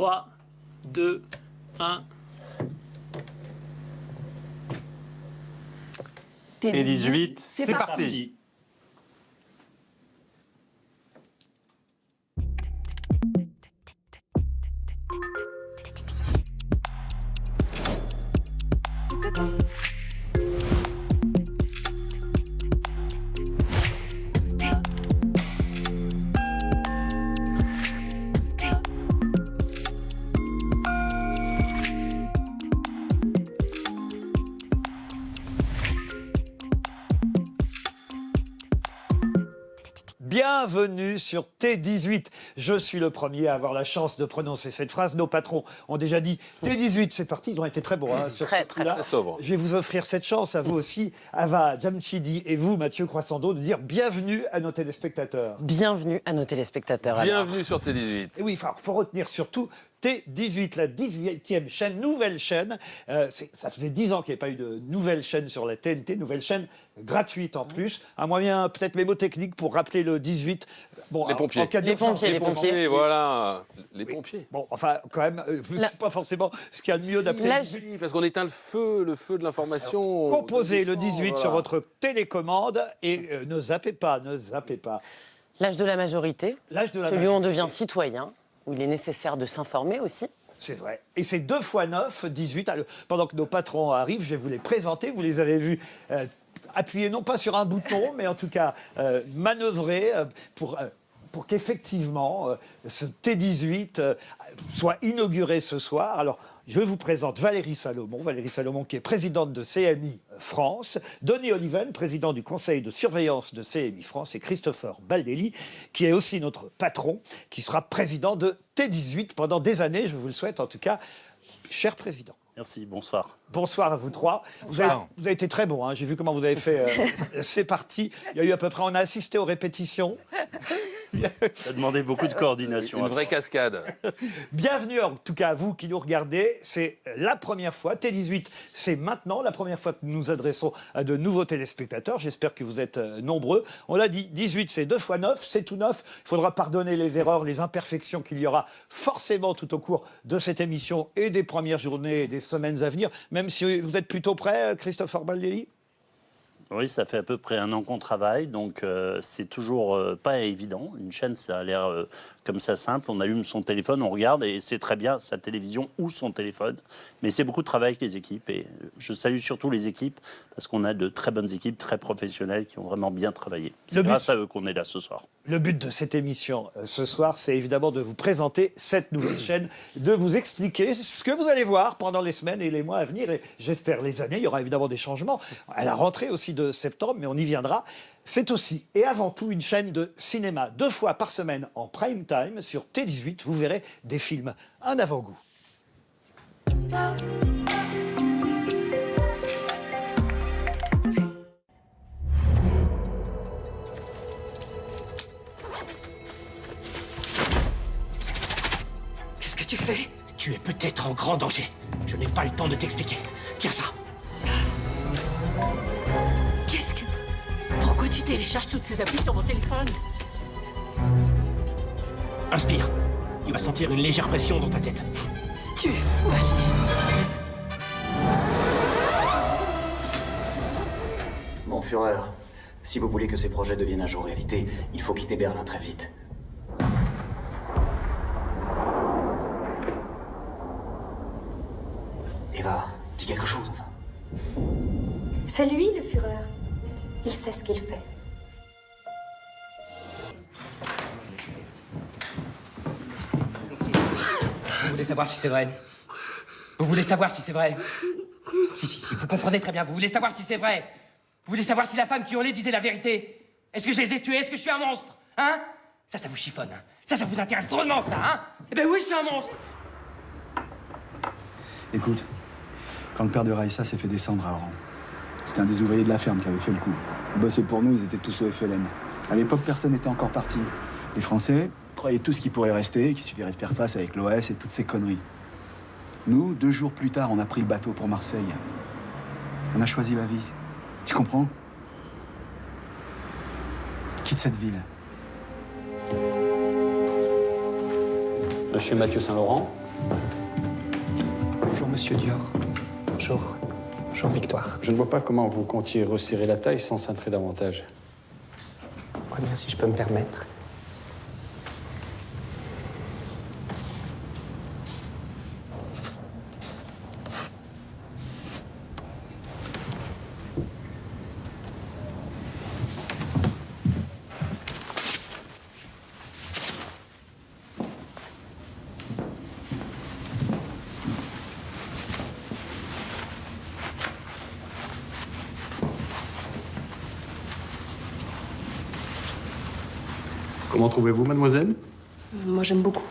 3, 2, 1. T18, c'est parti. Bienvenue sur T18. Je suis le premier à avoir la chance de prononcer cette phrase. Nos patrons ont déjà dit T18, c'est parti. Ils ont été très bons sur ce coup-là. Très sobre. Je vais vous offrir cette chance, à vous aussi, Ava Jamchidi et vous, Mathieu Croissando, de dire bienvenue à nos téléspectateurs. Bienvenue à nos téléspectateurs. Bienvenue sur T18. Et oui, il faut retenir surtout T18, la 18e chaîne, nouvelle chaîne. Ça faisait 10 ans qu'il n'y avait pas eu de nouvelle chaîne sur la TNT, nouvelle chaîne gratuite en plus. Un moyen peut-être mémotechnique pour rappeler le 18. Bon, Les pompiers. en cas Les d'urgence, pompiers, Les pompiers, voilà. Les oui. pompiers. Bon, enfin, quand même, c'est pas forcément ce qu'il y a de mieux d'appeler. Si, parce qu'on éteint le feu de l'information. Composez le 18 voilà. sur votre télécommande et ne zappez pas, ne zappez pas. L'âge de la majorité, L'âge de la celui où on majorité. devient citoyen, où il est nécessaire de s'informer aussi. C'est vrai. Et c'est 2 x 9, 18. Alors, pendant que nos patrons arrivent, je vais vous les présenter. Vous les avez vus appuyer non pas sur un bouton, mais en tout cas manœuvrer pour qu'effectivement ce T18 soit inauguré ce soir. Alors, je vous présente Valérie Salomon qui est présidente de CMI France, Denis Oliven, président du conseil de surveillance de CMI France, et Christopher Baldelli, qui est aussi notre patron, qui sera président de T18 pendant des années, je vous le souhaite en tout cas, cher président. Merci, bonsoir. Bonsoir à vous trois. Vous avez été très bons, hein. J'ai vu comment vous avez fait. C'est parti. Il y a eu à peu près, on a assisté aux répétitions. Ça a demandé beaucoup de coordination. Une vraie cascade. Bienvenue en tout cas à vous qui nous regardez. C'est la première fois, T18, c'est maintenant la première fois que nous nous adressons à de nouveaux téléspectateurs. J'espère que vous êtes nombreux. On l'a dit, 18 c'est 2 x 9, c'est tout neuf. Il faudra pardonner les erreurs, les imperfections qu'il y aura forcément tout au cours de cette émission et des premières journées et des semaines à venir. Même si vous êtes plutôt prêt, Christopher Baldelli ? Oui, ça fait à peu près 1 an qu'on travaille, donc c'est toujours pas évident. Une chaîne, ça a l'air comme ça simple. On allume son téléphone, on regarde et c'est très bien sa télévision ou son téléphone. Mais c'est beaucoup de travail avec les équipes et je salue surtout les équipes parce qu'on a de très bonnes équipes, très professionnelles qui ont vraiment bien travaillé. C'est grâce à eux qu'on est là ce soir. Le but de cette émission ce soir, c'est évidemment de vous présenter cette nouvelle chaîne, de vous expliquer ce que vous allez voir pendant les semaines et les mois à venir et j'espère les années. Il y aura évidemment des changements à la rentrée aussi de septembre, mais on y viendra. C'est aussi et avant tout une chaîne de cinéma 2 fois par semaine en prime time sur T18. Vous verrez des films, un avant-goût. Qu'est-ce que tu fais? Tu es peut-être en grand danger. Je n'ai pas le temps de t'expliquer. Tiens ça. Qu'est-ce que... Pourquoi tu télécharges toutes ces applis sur mon téléphone? Inspire. Tu vas sentir une légère pression dans ta tête. Tu es fou, Alien. Mon Führer, si vous voulez que ces projets deviennent un jour réalité, il faut quitter Berlin très vite. Eva, dis quelque chose, enfin. C'est lui, le Führer. Il sait ce qu'il fait. Vous voulez savoir si c'est vrai? Vous voulez savoir si c'est vrai? Si, vous comprenez très bien, vous voulez savoir si c'est vrai. Vous voulez savoir si la femme qui hurlait disait la vérité. Est-ce que je les ai tués? Est-ce que je suis un monstre? Hein? Ça vous chiffonne, hein? Ça vous intéresse drôlement, ça, hein? Eh ben oui, je suis un monstre. Écoute, quand le père de Raïssa s'est fait descendre à Oran, c'était un des ouvriers de la ferme qui avait fait le coup. Ils bossaient pour nous, ils étaient tous au FLN. À l'époque, personne n'était encore parti. Les Français croyaient tous qu'ils pourraient rester, qu'il suffirait de faire face avec l'OS et toutes ces conneries. Nous, 2 jours plus tard, on a pris le bateau pour Marseille. On a choisi la vie. Tu comprends? Quitte cette ville. Monsieur Mathieu Saint-Laurent. Bonjour, monsieur Dior. Bonjour. Bonjour, Victoire. Je ne vois pas comment vous comptiez resserrer la taille sans cintrer davantage. Ouais, bien, si je peux me permettre. Comment trouvez-vous, mademoiselle? Moi, j'aime beaucoup.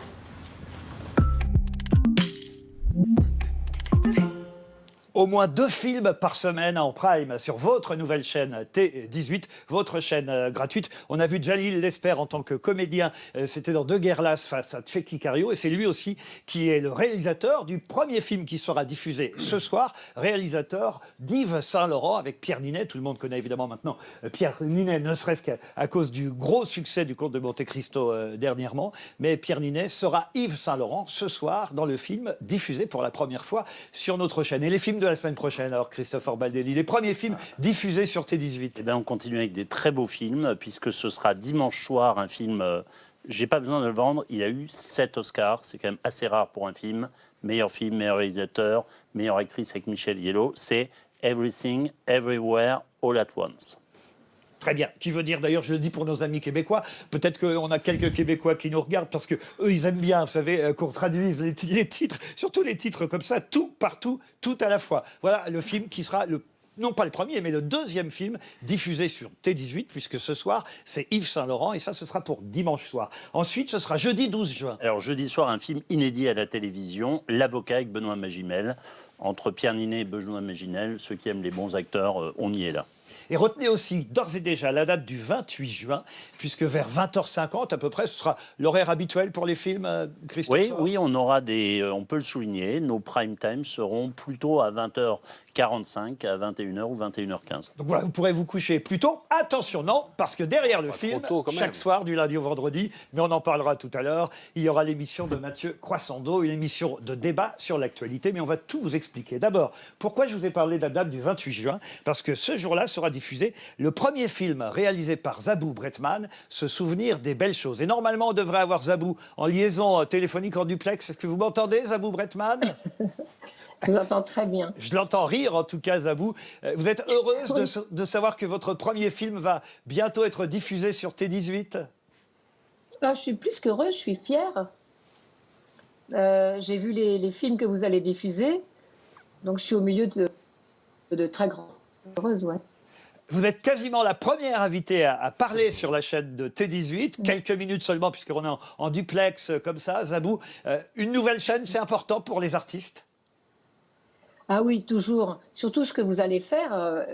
Au moins 2 films par semaine en prime sur votre nouvelle chaîne T18, votre chaîne gratuite. On a vu Jalil Lesper en tant que comédien. C'était dans Deux guerres lasses face à Tchéky Cario. Et c'est lui aussi qui est le réalisateur du premier film qui sera diffusé ce soir. Réalisateur d'Yves Saint-Laurent avec Pierre Ninet. Tout le monde connaît évidemment maintenant Pierre Ninet, ne serait-ce qu'à cause du gros succès du Comte de Monte-Cristo dernièrement. Mais Pierre Ninet sera Yves Saint-Laurent ce soir dans le film diffusé pour la première fois sur notre chaîne. Et les films de la semaine prochaine, alors Christopher Baldelli, les premiers films diffusés sur T18. Eh bien, on continue avec des très beaux films, puisque ce sera dimanche soir un film, j'ai pas besoin de le vendre, il a eu 7 Oscars, c'est quand même assez rare pour un film. Meilleur film, meilleur réalisateur, meilleure actrice avec Michelle Yellow, c'est Everything, Everywhere, All at Once. Très bien. Qui veut dire, d'ailleurs, je le dis pour nos amis québécois, peut-être qu'on a quelques Québécois qui nous regardent parce que eux, ils aiment bien, vous savez, qu'on traduise les titres, surtout les titres comme ça, tout, partout, tout à la fois. Voilà le film qui sera non pas le premier, mais le deuxième film diffusé sur T18, puisque ce soir, c'est Yves Saint-Laurent, et ça, ce sera pour dimanche soir. Ensuite, ce sera jeudi 12 juin. Alors, jeudi soir, un film inédit à la télévision, L'Avocat avec Benoît Magimel. Entre Pierre Ninet et Benoît Magimel, ceux qui aiment les bons acteurs, on y est là. Et retenez aussi d'ores et déjà la date du 28 juin, puisque vers 20h50 à peu près, ce sera l'horaire habituel pour les films, Christophe. Oui, on aura on peut le souligner, nos prime time seront plutôt à 20h45, à 21h ou 21h15. Donc voilà, vous pourrez vous coucher plus tôt. Attention, non, parce que derrière le film, chaque soir, du lundi au vendredi, mais on en parlera tout à l'heure, il y aura l'émission de Mathieu Croissando, une émission de débat sur l'actualité, mais on va tout vous expliquer. D'abord, pourquoi je vous ai parlé de la date du 28 juin? Parce que ce jour-là sera diffusé le premier film réalisé par Zabou Bretman, Se souvenir des belles choses. Et normalement, on devrait avoir Zabou en liaison téléphonique en duplex. Est-ce que vous m'entendez, Zabou Bretman? Je vous entends très bien. Je l'entends rire, en tout cas, Zabou. Vous êtes heureuse de savoir que votre premier film va bientôt être diffusé sur T18? Je suis plus qu'heureuse, je suis fière. J'ai vu les films que vous allez diffuser, donc je suis au milieu de très grands. Heureuse, ouais. Vous êtes quasiment la première invitée à parler sur la chaîne de T18, quelques minutes seulement, puisqu'on est en duplex comme ça. Zabou, une nouvelle chaîne, c'est important pour les artistes? Ah oui, toujours. Surtout ce que vous allez faire,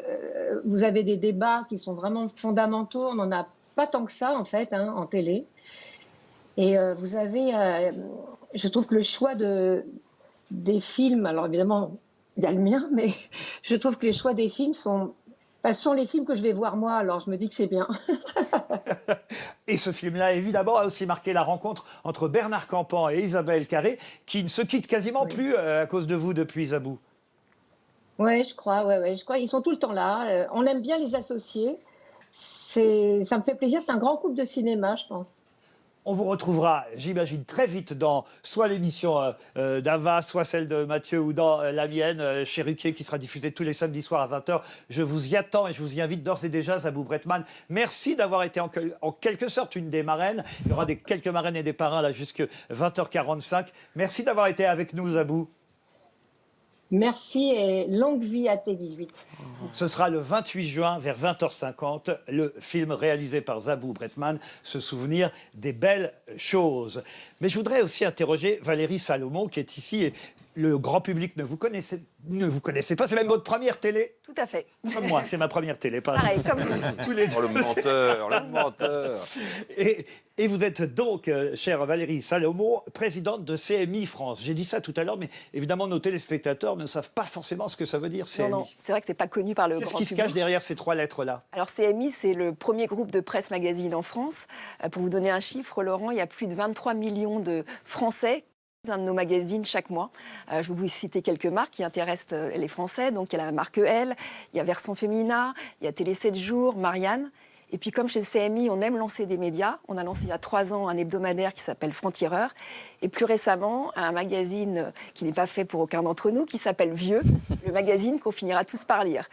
vous avez des débats qui sont vraiment fondamentaux. On n'en a pas tant que ça, en fait, en télé. Et vous avez, je trouve que le choix des films, alors évidemment, il y a le mien, mais je trouve que les choix des films sont les films que je vais voir moi, alors je me dis que c'est bien. Et ce film-là, évidemment, a aussi marqué la rencontre entre Bernard Campan et Isabelle Carré, qui ne se quittent quasiment plus à cause de vous depuis, Zabou. Oui, je crois, je crois. Ils sont tout le temps là. On aime bien les associer. Ça me fait plaisir. C'est un grand couple de cinéma, je pense. On vous retrouvera, j'imagine, très vite dans soit l'émission d'Ava, soit celle de Mathieu ou dans la mienne, chez Ruquier, qui sera diffusée tous les samedis soirs à 20h. Je vous y attends et je vous y invite d'ores et déjà, Zabou Bretman. Merci d'avoir été en quelque sorte une des marraines. Il y aura quelques marraines et des parrains là jusqu'à 20h45. Merci d'avoir été avec nous, Zabou. Merci et longue vie à T18. Ce sera le 28 juin vers 20h50, le film réalisé par Zabou Bretman, Se souvenir des belles choses. Mais je voudrais aussi interroger Valérie Salomon qui est ici et le grand public ne vous connaissait ne vous connaissez pas. C'est même votre première télé. Tout à fait. Comme moi, c'est ma première télé. Pareil, comme vous. Tous les Oh, le deux. menteur, le menteur. Et vous êtes donc, chère Valérie Salomon, présidente de CMI France. J'ai dit ça tout à l'heure, mais évidemment, nos téléspectateurs ne savent pas forcément ce que ça veut dire, CMI. Non, c'est vrai que c'est pas connu par le grand Qu'est-ce qui se public. cache derrière ces 3 lettres-là? Alors CMI, c'est le premier groupe de presse magazine en France. Pour vous donner un chiffre, Laurent, il y a plus de 23 millions de Français un de nos magazines chaque mois. Je vais vous citer quelques marques qui intéressent les Français. Donc il y a la marque Elle, il y a Version Femina, il y a Télé 7 jours, Marianne. Et puis comme chez CMI, on aime lancer des médias, on a lancé il y a 3 ans un hebdomadaire qui s'appelle Franc-Tireur. Et plus récemment, un magazine qui n'est pas fait pour aucun d'entre nous, qui s'appelle Vieux, le magazine qu'on finira tous par lire.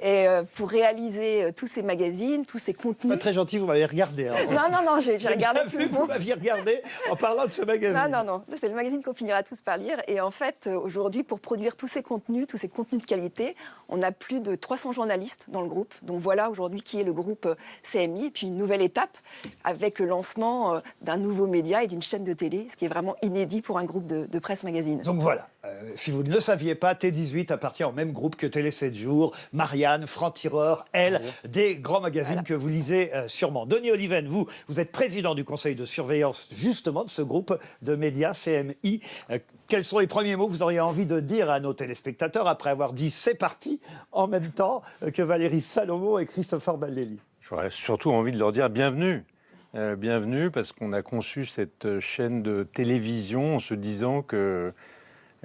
Et pour réaliser tous ces magazines, tous ces contenus... Pas très gentil, vous m'avez regardé. Hein. Non, j'ai regardé tout le Vous monde. m'aviez regardé en parlant de ce magazine. Non, c'est le magazine qu'on finira tous par lire. Et en fait, aujourd'hui, pour produire tous ces contenus de qualité, on a plus de 300 journalistes dans le groupe. Donc voilà aujourd'hui qui est le groupe CMI. Et puis une nouvelle étape avec le lancement d'un nouveau média et d'une chaîne de télé, ce qui est vraiment inédit pour un groupe de presse magazine. Donc voilà, si vous ne le saviez pas, T18 appartient au même groupe que Télé 7 jours, Marianne, Franc-Tireur, Elle, des grands magazines que vous lisez sûrement. Denis Oliven, vous êtes président du conseil de surveillance justement de ce groupe de médias CMI. Quels sont les premiers mots que vous auriez envie de dire à nos téléspectateurs après avoir dit c'est parti en même temps que Valérie Salomon et Christopher Baldelli? J'aurais surtout envie de leur dire bienvenue. Bienvenue parce qu'on a conçu cette chaîne de télévision en se disant que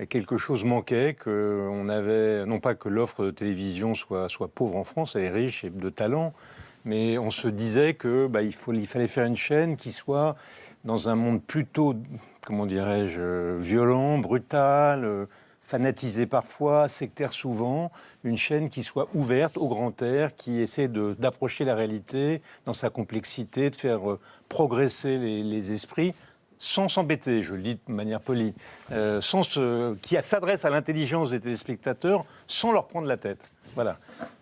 quelque chose manquait, qu'on avait, non pas que l'offre de télévision soit pauvre en France, elle est riche et de talent, mais on se disait que il fallait faire une chaîne qui soit dans un monde plutôt, comment dirais-je, violent, brutal, fanatisé parfois, sectaire souvent, une chaîne qui soit ouverte au grand air, qui essaie d'approcher la réalité dans sa complexité, de faire progresser les esprits, sans s'embêter, je le dis de manière polie, qui s'adresse à l'intelligence des téléspectateurs sans leur prendre la tête. Voilà.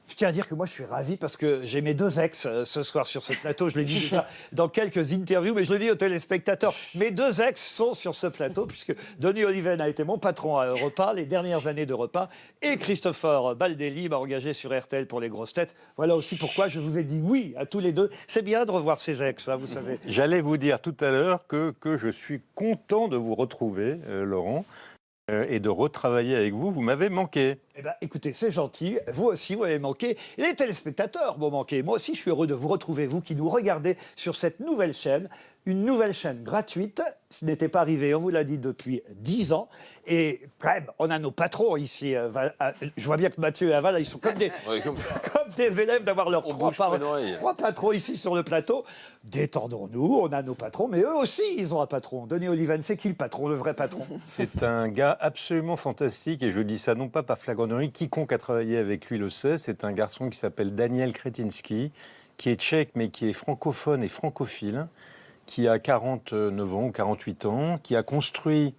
Je tiens à dire que moi, je suis ravi parce que j'ai mes 2 ex ce soir sur ce plateau. Je l'ai dit déjà dans quelques interviews, mais je le dis aux téléspectateurs. Mes 2 ex sont sur ce plateau puisque Denis Oliven a été mon patron à Europe 1, les dernières années d'Europe 1, et Christopher Baldelli m'a engagé sur RTL pour les grosses têtes. Voilà aussi pourquoi je vous ai dit oui à tous les 2. C'est bien de revoir ces ex, hein, vous savez. J'allais vous dire tout à l'heure que je suis content de vous retrouver, Laurent. Et de retravailler avec vous, vous m'avez manqué. Eh bien, écoutez, c'est gentil. Vous aussi, vous m'avez manqué. Et les téléspectateurs m'ont manqué. Moi aussi, je suis heureux de vous retrouver, vous qui nous regardez sur cette nouvelle chaîne. Une nouvelle chaîne gratuite. Ce n'était pas arrivé, on vous l'a dit, depuis 10 ans. Et quand même, on a nos patrons ici. Je vois bien que Mathieu et Aval, ils sont comme des, comme des élèves d'avoir leurs 3 patrons ici sur le plateau. Détendons-nous, on a nos patrons, mais eux aussi, ils ont un patron. Denis Oliven, c'est qui le patron, le vrai patron? C'est un gars absolument fantastique, et je dis ça non pas par flagornerie, quiconque a travaillé avec lui le sait. C'est un garçon qui s'appelle Daniel Kretinsky, qui est tchèque, mais qui est francophone et francophile, qui a 49 ans ou 48 ans, qui a construit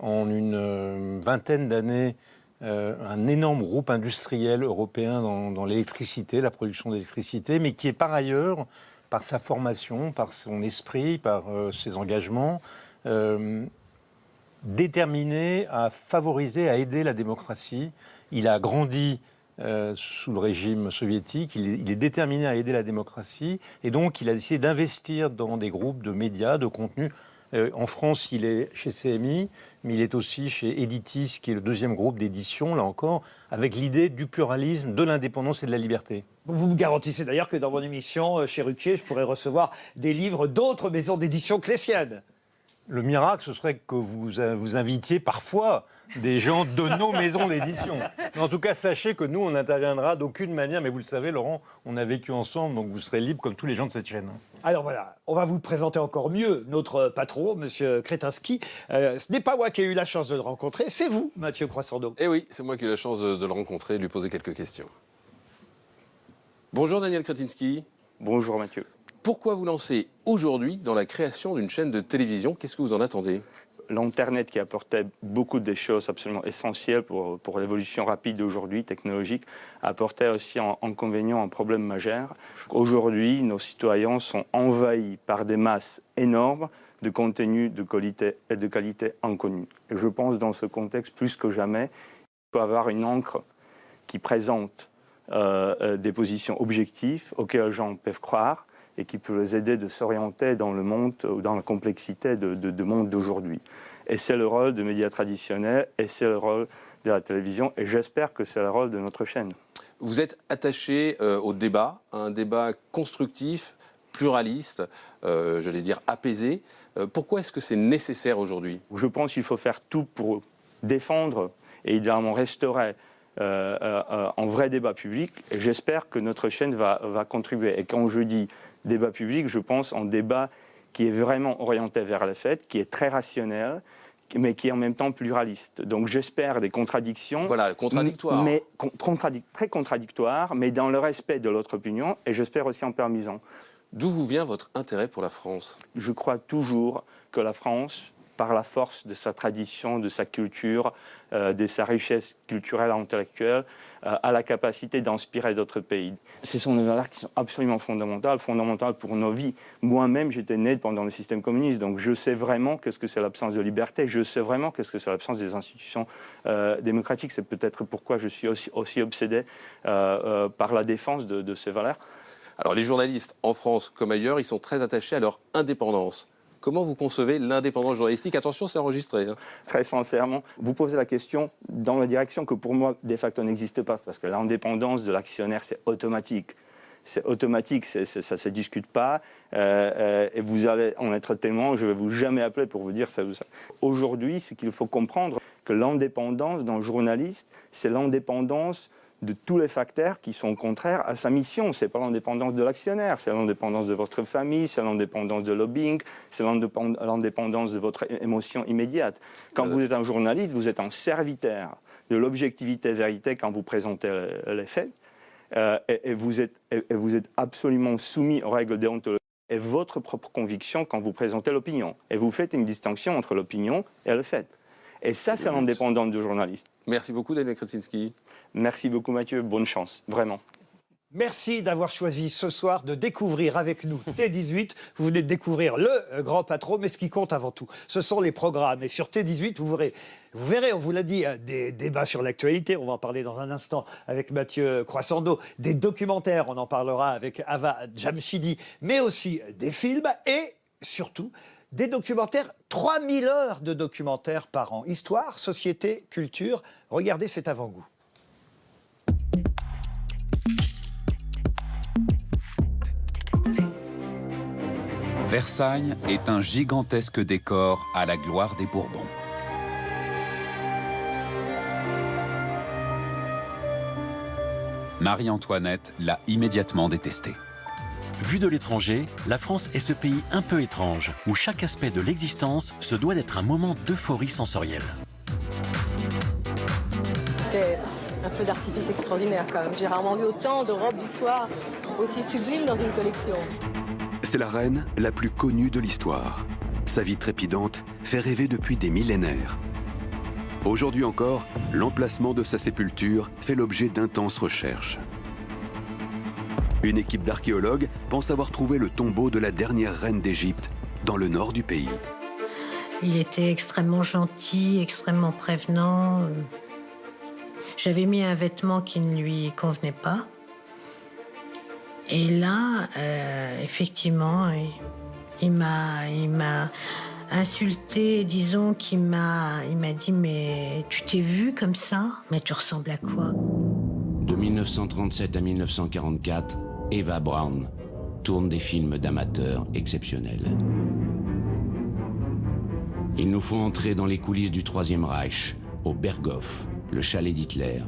en une vingtaine d'années un énorme groupe industriel européen dans l'électricité, la production d'électricité, mais qui est par ailleurs, par sa formation, par son esprit, par ses engagements, déterminé à favoriser, à aider la démocratie. Il a grandi sous le régime soviétique, il est déterminé à aider la démocratie, et donc il a décidé d'investir dans des groupes de médias, de contenus. En France, il est chez CMI, mais il est aussi chez Editis, qui est le 2e groupe d'édition, là encore, avec l'idée du pluralisme, de l'indépendance et de la liberté. Vous me garantissez d'ailleurs que dans mon émission, chez Ruquier, je pourrais recevoir des livres d'autres maisons d'édition que les siennes. Le miracle, ce serait que vous invitiez parfois des gens de nos maisons d'édition. Mais en tout cas, sachez que nous, on n'interviendra d'aucune manière. Mais vous le savez, Laurent, on a vécu ensemble, donc vous serez libre comme tous les gens de cette chaîne. Alors voilà, on va vous présenter encore mieux notre patron, Monsieur Kretinsky. Ce n'est pas moi qui ai eu la chance de le rencontrer, c'est vous, Mathieu Croissando. Eh oui, c'est moi qui ai eu la chance de le rencontrer et de lui poser quelques questions. Bonjour Daniel Kretinsky. Bonjour Mathieu. Pourquoi vous lancez aujourd'hui dans la création d'une chaîne de télévision? Qu'est-ce que vous en attendez? L'Internet qui apportait beaucoup de choses absolument essentielles pour l'évolution rapide d'aujourd'hui, technologique, apportait aussi un inconvénient, un problème majeur. Aujourd'hui, nos citoyens sont envahis par des masses énormes de contenus de qualité inconnue. Et je pense dans ce contexte, plus que jamais, peut avoir une encre qui présente des positions objectives auxquelles les gens peuvent croire et qui peut les aider de s'orienter dans le monde ou dans la complexité de monde d'aujourd'hui. Et c'est le rôle des médias traditionnels et c'est le rôle de la télévision et j'espère que c'est le rôle de notre chaîne. Vous êtes attaché au débat, à un débat constructif, pluraliste, j'allais dire apaisé. Pourquoi est-ce que c'est nécessaire aujourd'hui? Je pense qu'il faut faire tout pour défendre et idéalement restaurer un vrai débat public. Et j'espère que notre chaîne va contribuer. Et quand je dis débat public, je pense en débat qui est vraiment orienté vers les faits, qui est très rationnel, mais qui est en même temps pluraliste. Donc j'espère des contradictions. Voilà, contradictoires. Mais très contradictoires, mais dans le respect de l'autre opinion, et j'espère aussi en permisant. D'où vous vient votre intérêt pour la France? Je crois toujours que la France, par la force de sa tradition, de sa culture, de sa richesse culturelle et intellectuelle, a la capacité d'inspirer d'autres pays. Ce sont des valeurs qui sont absolument fondamentales pour nos vies. Moi-même, j'étais né pendant le système communiste, donc je sais vraiment qu'est-ce que c'est l'absence de liberté, je sais vraiment qu'est-ce que c'est l'absence des institutions démocratiques. C'est peut-être pourquoi je suis aussi obsédé par la défense de ces valeurs. Alors les journalistes, en France comme ailleurs, ils sont très attachés à leur indépendance. Comment vous concevez l'indépendance journalistique? Attention, c'est enregistré. Hein. Très sincèrement, vous posez la question dans la direction que pour moi, de facto, n'existe pas. Parce que l'indépendance de l'actionnaire, c'est automatique. C'est automatique, ça ne se discute pas. Et vous allez en être témoin, je ne vais vous jamais appeler pour vous dire ça ou ça. Aujourd'hui, c'est qu'il faut comprendre que l'indépendance d'un journaliste, c'est l'indépendance de tous les facteurs qui sont contraires à sa mission. Ce n'est pas l'indépendance de l'actionnaire, c'est l'indépendance de votre famille, c'est l'indépendance de lobbying, c'est l'indépendance de votre émotion immédiate. Quand vous êtes un journaliste, vous êtes un serviteur de l'objectivité vérité quand vous présentez les faits, et vous êtes absolument soumis aux règles déontologiques et votre propre conviction quand vous présentez l'opinion. Et vous faites une distinction entre l'opinion et le fait. Et ça, c'est l'indépendance du journaliste. Merci beaucoup, Daniel Kretinsky. Merci beaucoup, Mathieu. Bonne chance, vraiment. Merci d'avoir choisi ce soir de découvrir avec nous T18. Vous venez de découvrir le grand patron, mais ce qui compte avant tout, ce sont les programmes. Et sur T18, vous verrez, on vous l'a dit, des débats sur l'actualité. On va en parler dans un instant avec Mathieu Croissando. Des documentaires, on en parlera avec Ava Jamshidi, mais aussi des films et surtout des documentaires, 3000 heures de documentaires par an. Histoire, société, culture. Regardez cet avant-goût. Versailles est un gigantesque décor à la gloire des Bourbons. Marie-Antoinette l'a immédiatement détesté. Vu de l'étranger, la France est ce pays un peu étrange, où chaque aspect de l'existence se doit d'être un moment d'euphorie sensorielle. C'était un feu d'artifice extraordinaire quand même. J'ai rarement vu autant de robes du soir aussi sublimes dans une collection. C'est la reine la plus connue de l'histoire. Sa vie trépidante fait rêver depuis des millénaires. Aujourd'hui encore, l'emplacement de sa sépulture fait l'objet d'intenses recherches. Une équipe d'archéologues pense avoir trouvé le tombeau de la dernière reine d'Égypte dans le nord du pays. Il était extrêmement gentil, extrêmement prévenant. J'avais mis un vêtement qui ne lui convenait pas. Et là, effectivement, il m'a insulté, disons il m'a dit « Mais tu t'es vue comme ça? Mais tu ressembles à quoi ?» De 1937 à 1944, Eva Braun tourne des films d'amateurs exceptionnels. Il nous faut entrer dans les coulisses du Troisième Reich, au Berghof, le chalet d'Hitler,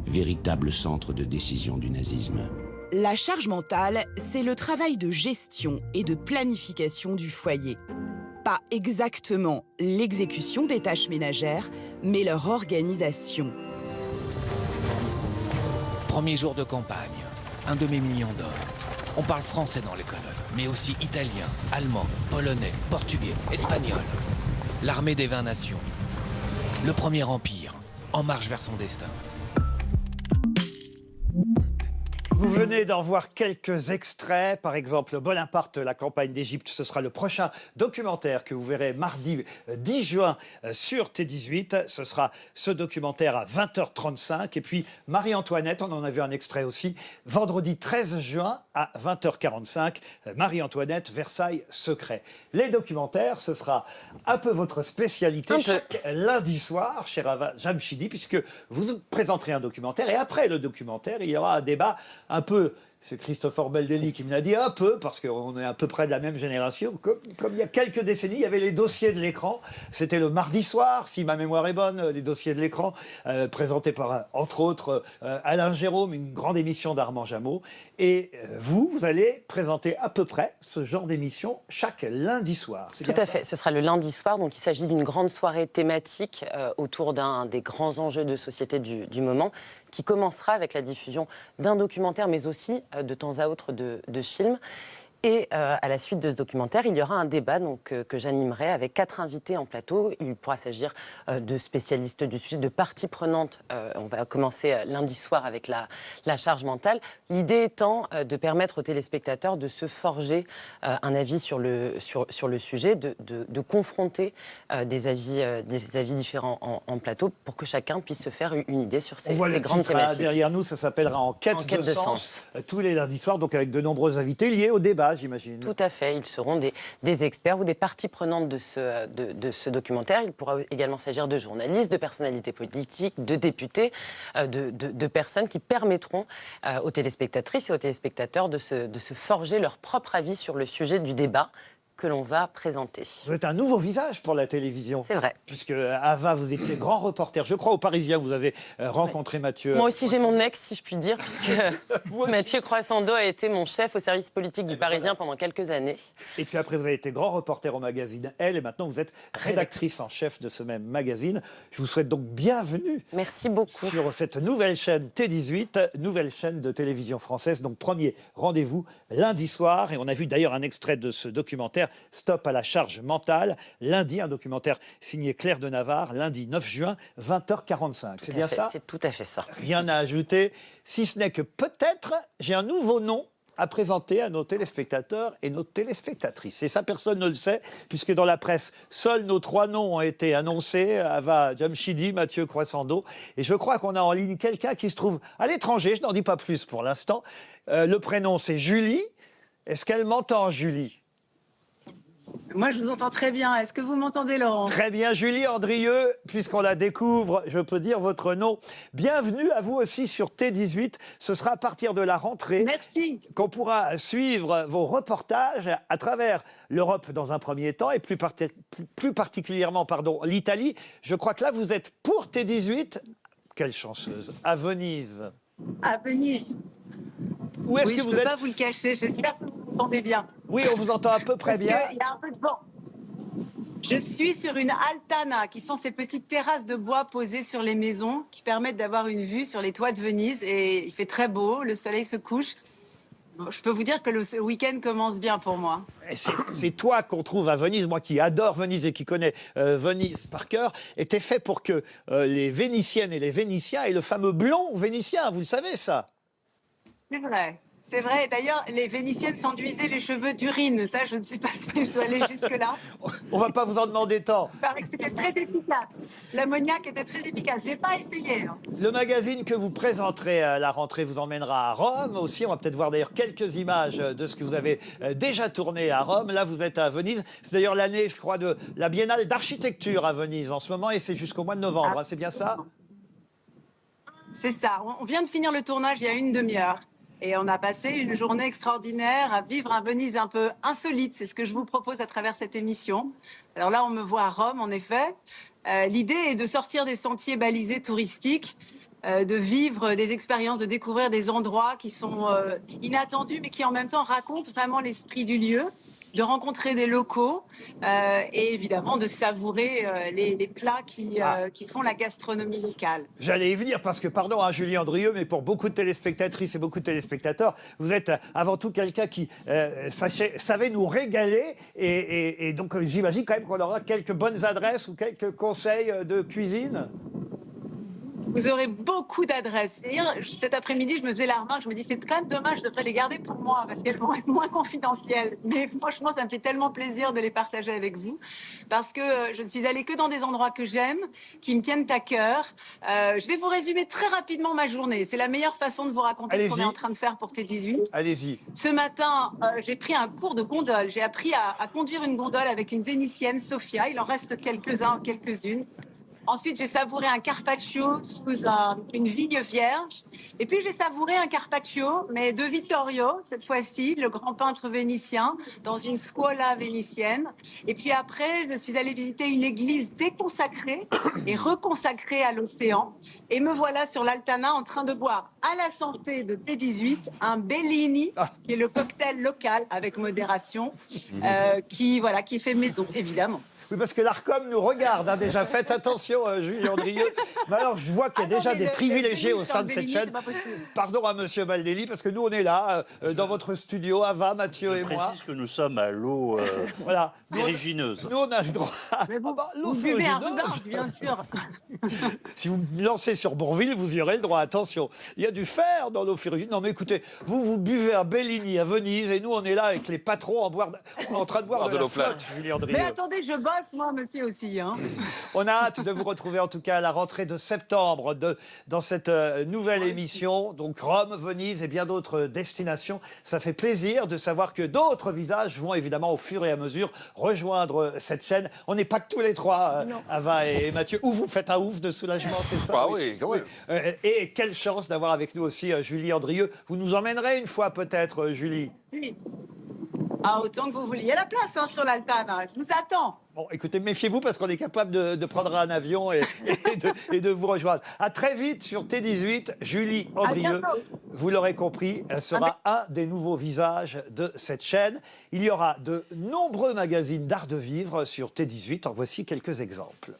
véritable centre de décision du nazisme. La charge mentale, c'est le travail de gestion et de planification du foyer. Pas exactement l'exécution des tâches ménagères, mais leur organisation. Premier jour de campagne, un demi-million d'hommes. On parle français dans les colonnes, mais aussi italien, allemand, polonais, portugais, espagnol. L'armée des 20 nations. Le premier empire, en marche vers son destin. Vous venez d'en voir quelques extraits. Par exemple, Bonaparte, la campagne d'Égypte. Ce sera le prochain documentaire que vous verrez mardi 10 juin sur T18. Ce sera ce documentaire à 20h35. Et puis Marie-Antoinette, on en a vu un extrait aussi. Vendredi 13 juin à 20h45. Marie-Antoinette, Versailles secret. Les documentaires, ce sera un peu votre spécialité chaque lundi soir, cher Ava Jamshidi, puisque vous présenterez un documentaire. Et après le documentaire, il y aura un débat un peu, c'est Christopher Beldelli qui me l'a dit, un peu, parce qu'on est à peu près de la même génération, comme il y a quelques décennies, il y avait les dossiers de l'écran. C'était le mardi soir, si ma mémoire est bonne, les dossiers de l'écran, présentés par, entre autres, Alain Jérôme, une grande émission d'Armand Jameau. Et vous allez présenter à peu près ce genre d'émission chaque lundi soir. Tout à fait, ce sera le lundi soir, donc il s'agit d'une grande soirée thématique autour d'un des grands enjeux de société du moment, qui commencera avec la diffusion d'un documentaire, mais aussi de temps à autre de films. Et à la suite de ce documentaire, il y aura un débat donc, que j'animerai avec 4 invités en plateau. Il pourra s'agir de spécialistes du sujet, de parties prenantes. On va commencer lundi soir avec la charge mentale. L'idée étant de permettre aux téléspectateurs de se forger un avis sur le sujet, de confronter des avis différents en plateau pour que chacun puisse se faire une idée sur ces grandes thématiques. Derrière nous, ça s'appellera Enquête de sens. Tous les lundis soirs, donc avec de nombreux invités liés au débat. J'imagine. Tout à fait. Ils seront des experts ou des parties prenantes de ce documentaire. Il pourra également s'agir de journalistes, de personnalités politiques, de députés, de personnes qui permettront aux téléspectatrices et aux téléspectateurs de se forger leur propre avis sur le sujet du débat que l'on va présenter. Vous êtes un nouveau visage pour la télévision. C'est vrai. Puisque Ava, vous étiez grand reporter. Je crois au Parisien, vous avez rencontré Mathieu. Moi aussi, j'ai mon ex, si je puis dire, puisque Mathieu Croissando a été mon chef au service politique du Parisien pendant quelques années. Et puis après, vous avez été grand reporter au magazine Elle, et maintenant vous êtes rédactrice en chef de ce même magazine. Je vous souhaite donc bienvenue. Merci beaucoup. Sur cette nouvelle chaîne T18, nouvelle chaîne de télévision française. Donc premier rendez-vous lundi soir. Et on a vu d'ailleurs un extrait de ce documentaire Stop à la charge mentale. Lundi, un documentaire signé Claire de Navarre, lundi 9 juin, 20h45. C'est bien ça ? C'est tout à fait ça. Rien à ajouter, si ce n'est que peut-être j'ai un nouveau nom à présenter à nos téléspectateurs et nos téléspectatrices. Et ça, personne ne le sait, puisque dans la presse, seuls nos 3 noms ont été annoncés, Ava Jamshidi, Mathieu Croissando. Et je crois qu'on a en ligne quelqu'un qui se trouve à l'étranger, je n'en dis pas plus pour l'instant. Le prénom, c'est Julie. Est-ce qu'elle m'entend, Julie ? Moi, je vous entends très bien. Est-ce que vous m'entendez, Laurent ? Très bien, Julie Andrieux, puisqu'on la découvre, je peux dire votre nom. Bienvenue à vous aussi sur T18. Ce sera à partir de la rentrée qu'on pourra suivre vos reportages à travers l'Europe dans un premier temps et plus particulièrement l'Italie. Je crois que là, vous êtes pour T18. Quelle chanceuse. À Venise. À Venise. Où est-ce que vous êtes ? Je ne peux pas vous le cacher. J'espère que vous m'entendez bien. Oui, on vous entend à peu près bien. Il y a un peu de vent. Je suis sur une altana, qui sont ces petites terrasses de bois posées sur les maisons, qui permettent d'avoir une vue sur les toits de Venise. Et il fait très beau, le soleil se couche. Bon, je peux vous dire que le week-end commence bien pour moi. C'est toi qu'on trouve à Venise, moi qui adore Venise et qui connais Venise par cœur, était fait pour que les Vénitiennes et les Vénitiens aient le fameux blond vénitien, vous le savez ça ? C'est vrai. C'est vrai. D'ailleurs, les Vénitiennes s'enduisaient les cheveux d'urine. Ça, je ne sais pas si je dois aller jusque-là. On ne va pas vous en demander tant. Il paraît que c'était très efficace. L'ammoniac était très efficace. Je n'ai pas essayé. Le magazine que vous présenterez à la rentrée vous emmènera à Rome aussi. On va peut-être voir d'ailleurs quelques images de ce que vous avez déjà tourné à Rome. Là, vous êtes à Venise. C'est d'ailleurs l'année, je crois, de la Biennale d'architecture à Venise en ce moment. Et c'est jusqu'au mois de novembre. Hein, c'est bien ça ? C'est ça. On vient de finir le tournage il y a une demi-heure. Et on a passé une journée extraordinaire à vivre un Venise un peu insolite. C'est ce que je vous propose à travers cette émission. Alors là, on me voit à Rome, en effet. L'idée est de sortir des sentiers balisés touristiques, de vivre des expériences, de découvrir des endroits qui sont inattendus, mais qui en même temps racontent vraiment l'esprit du lieu, de rencontrer des locaux et évidemment de savourer les plats qui font la gastronomie locale. J'allais y venir parce que, pardon, hein, Julie Andrieux, mais pour beaucoup de téléspectatrices et beaucoup de téléspectateurs, vous êtes avant tout quelqu'un qui savait nous régaler et donc j'imagine quand même qu'on aura quelques bonnes adresses ou quelques conseils de cuisine. Vous aurez beaucoup d'adresses. D'ailleurs, cet après-midi, je me faisais la remarque, je me dis, c'est quand même dommage, je devrais les garder pour moi, parce qu'elles vont être moins confidentielles. Mais franchement, ça me fait tellement plaisir de les partager avec vous, parce que je ne suis allée que dans des endroits que j'aime, qui me tiennent à cœur. Je vais vous résumer très rapidement ma journée. C'est la meilleure façon de vous raconter ce qu'on est en train de faire pour T18. Allez-y. Ce matin, j'ai pris un cours de gondole. J'ai appris à conduire une gondole avec une Vénitienne, Sophia. Il en reste quelques-uns, quelques-unes. Ensuite, j'ai savouré un carpaccio sous une vigne vierge. Et puis, j'ai savouré un carpaccio, mais de Vittorio, cette fois-ci, le grand peintre vénitien, dans une scuola vénitienne. Et puis après, je suis allée visiter une église déconsacrée et reconsacrée à l'océan. Et me voilà sur l'Altana en train de boire à la santé de T18 un Bellini, qui est le cocktail local avec modération, qui fait maison, évidemment. Oui, parce que l'ARCOM nous regarde, hein, déjà. Faites attention, Julie Andrieux. Mais alors, je vois qu'il y a déjà des privilégiés au sein de cette chaîne. Pardon à Monsieur Baldelli, parce que nous, on est là, dans votre studio, Ava, Mathieu et moi. Je précise que nous sommes à l'eau voilà. ferrugineuse. Nous, on a le droit. Mais bon, l'eau vous buvez un ferrugineuse. Rubens, bien sûr. Si vous me lancez sur Bourville, vous y aurez le droit. Attention, il y a du fer dans l'eau ferrugineuse. Non, mais écoutez, vous buvez un Bellini à Venise, et nous, on est là avec les patrons en train de boire de l'eau flotte, Julie Andrieux. Mais attendez, je bosse, moi, monsieur aussi. Hein. On a hâte de vous retrouver, en tout cas, à la rentrée de septembre, dans cette nouvelle émission. Donc, Rome, Venise et bien d'autres destinations. Ça fait plaisir de savoir que d'autres visages vont, évidemment, au fur et à mesure, rejoindre cette chaîne. On n'est pas que tous les trois, Ava et Mathieu. Ou vous faites un ouf de soulagement, c'est ça? Ah oui, quand même. Et quelle chance d'avoir avec nous aussi Julie Andrieux. Vous nous emmènerez une fois, peut-être, Julie? Si. Ah, autant que vous voulez. Il y a la place hein, sur l'Altana. Je vous attends. Bon, écoutez, méfiez-vous parce qu'on est capable de prendre un avion et de vous rejoindre. À très vite sur T18. Julie Andrieux, vous l'aurez compris, elle sera un des nouveaux visages de cette chaîne. Il y aura de nombreux magazines d'art de vivre sur T18. En voici quelques exemples.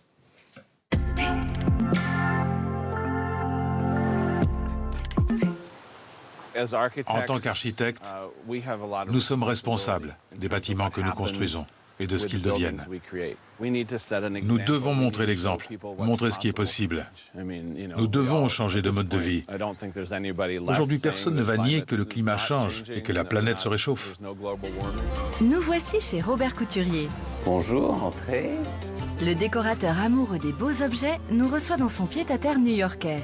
En tant qu'architectes, nous sommes responsables des bâtiments que nous construisons et de ce qu'ils deviennent. Nous devons montrer l'exemple, montrer ce qui est possible. Nous devons changer de mode de vie. Aujourd'hui, personne ne va nier que le climat change et que la planète se réchauffe. Nous voici chez Robert Couturier. Bonjour, entrez. Le décorateur amoureux des beaux objets nous reçoit dans son pied-à-terre new-yorkais.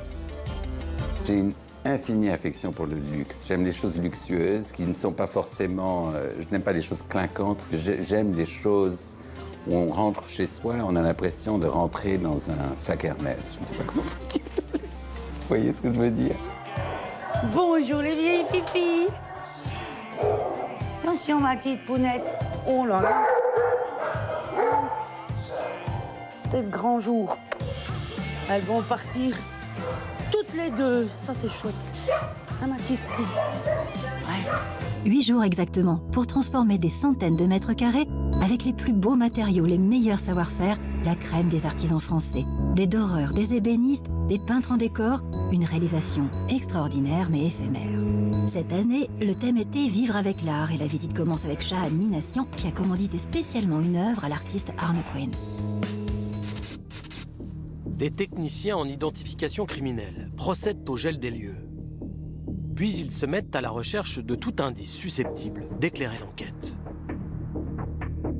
J'ai une infinie affection pour le luxe. J'aime les choses luxueuses qui ne sont pas forcément... je n'aime pas les choses clinquantes. J'aime les choses où on rentre chez soi, on a l'impression de rentrer dans un sac Hermès. Je ne sais pas comment vous dire. Vous voyez ce que je veux dire? Bonjour les vieilles filles. Attention ma petite pounette. Oh là là. C'est le grand jour. Elles vont partir toutes les deux. Ça, c'est chouette. Ah, ma petite fille. Ouais. 8 jours exactement pour transformer des centaines de mètres carrés avec les plus beaux matériaux, les meilleurs savoir-faire, la crème des artisans français. Des doreurs, des ébénistes, des peintres en décor, une réalisation extraordinaire mais éphémère. Cette année, le thème était Vivre avec l'art et la visite commence avec Shahan Minassian qui a commandité spécialement une œuvre à l'artiste Arno Quinn. Des techniciens en identification criminelle procèdent au gel des lieux. Puis ils se mettent à la recherche de tout indice susceptible d'éclairer l'enquête.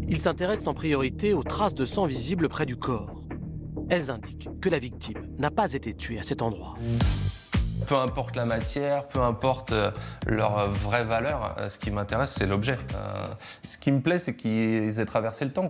Ils s'intéressent en priorité aux traces de sang visibles près du corps. Elles indiquent que la victime n'a pas été tuée à cet endroit. Peu importe la matière, peu importe leur vraie valeur, ce qui m'intéresse, c'est l'objet. Ce qui me plaît, c'est qu'ils aient traversé le temps.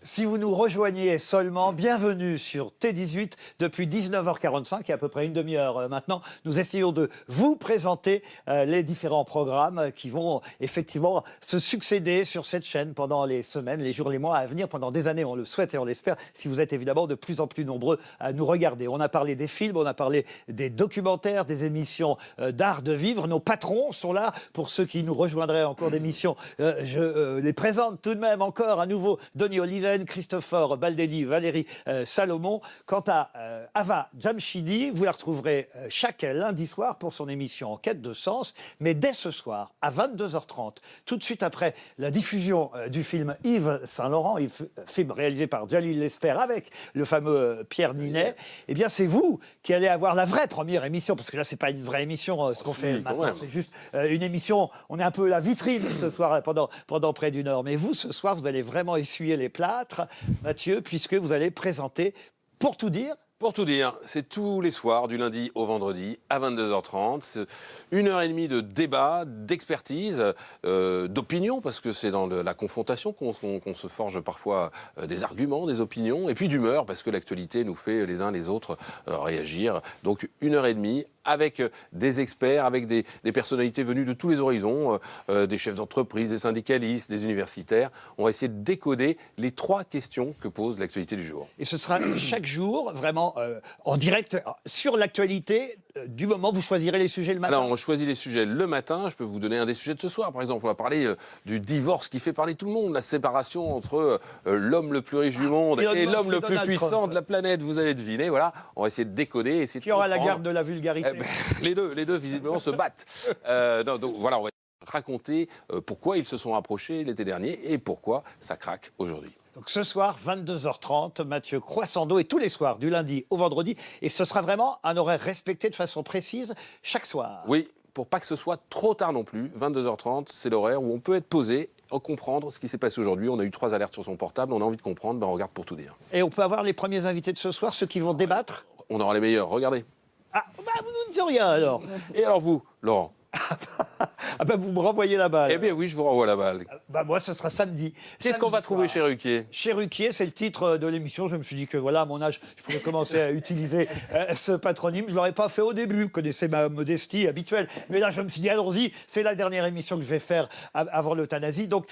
Si vous nous rejoignez seulement, bienvenue sur T18 depuis 19h45, il y a à peu près une demi-heure maintenant. Nous essayons de vous présenter les différents programmes qui vont effectivement se succéder sur cette chaîne pendant les semaines, les jours, les mois à venir, pendant des années. On le souhaite et on l'espère, si vous êtes évidemment de plus en plus nombreux à nous regarder. On a parlé des films, on a parlé des documentaires, des émissions d'art de vivre. Nos patrons sont là pour ceux qui nous rejoindraient en cours d'émission. Je les présente tout de même encore à nouveau. Denis Oliven, Christopher Baldelli, Valérie Salomon. Quant à Ava Jamshidi, vous la retrouverez chaque lundi soir pour son émission Enquête de sens, mais dès ce soir, à 22h30, tout de suite après la diffusion du film Yves Saint-Laurent, film réalisé par Jalil Lesper avec le fameux Pierre Ninet, eh bien c'est vous qui allez avoir la vraie première émission, parce que là c'est pas une vraie émission, ce qu'on fait maintenant, c'est juste une émission, on est un peu la vitrine ce soir pendant près d'une heure, mais vous ce soir vous allez vraiment essuyer les plâtres, Mathieu, puisque vous allez présenter Pour tout dire. Pour tout dire, c'est tous les soirs, du lundi au vendredi, à 22h30. C'est 1h30 de débat, d'expertise, d'opinion, parce que c'est dans la confrontation qu'on se forge parfois des arguments, des opinions, et puis d'humeur, parce que l'actualité nous fait les uns les autres réagir. Donc 1h30 avec des experts, avec des personnalités venues de tous les horizons, des chefs d'entreprise, des syndicalistes, des universitaires. On va essayer de décoder les 3 questions que pose l'actualité du jour. Et ce sera chaque jour, vraiment en direct, sur l'actualité du moment. Vous choisirez les sujets le matin. Alors, on choisit les sujets le matin. Je peux vous donner un des sujets de ce soir. Par exemple, on va parler du divorce qui fait parler tout le monde, la séparation entre l'homme le plus riche du monde et l'homme le plus puissant de la planète. Vous allez deviner, voilà. On va essayer de décoder. Essayer de Qui aura la garde de la vulgarité. Les deux, visiblement, se battent. Donc voilà, on va raconter pourquoi ils se sont rapprochés l'été dernier et pourquoi ça craque aujourd'hui. Donc ce soir, 22h30, Mathieu Croissando, et tous les soirs, du lundi au vendredi. Et ce sera vraiment un horaire respecté de façon précise chaque soir. Oui, pour pas que ce soit trop tard non plus. 22h30, c'est l'horaire où on peut être posé, comprendre ce qui s'est passé aujourd'hui. On a eu 3 alertes sur son portable, on a envie de comprendre, ben on regarde Pour tout dire. Et on peut avoir les premiers invités de ce soir, ceux qui vont débattre. On aura les meilleurs, regardez. Ah, bah vous nous dites rien alors. Et alors vous, Laurent? Ah ben vous me renvoyez la balle. Eh bien oui, je vous renvoie la balle. Bah moi, ce sera samedi. Qu'est-ce qu'on va trouver chez Ruquier? Chez Ruquier, c'est le titre de l'émission. Je me suis dit que voilà, à mon âge, je pourrais commencer à utiliser ce patronyme. Je ne l'aurais pas fait au début. Vous connaissez ma modestie habituelle. Mais là, je me suis dit, allons-y, c'est la dernière émission que je vais faire avant l'euthanasie. Donc,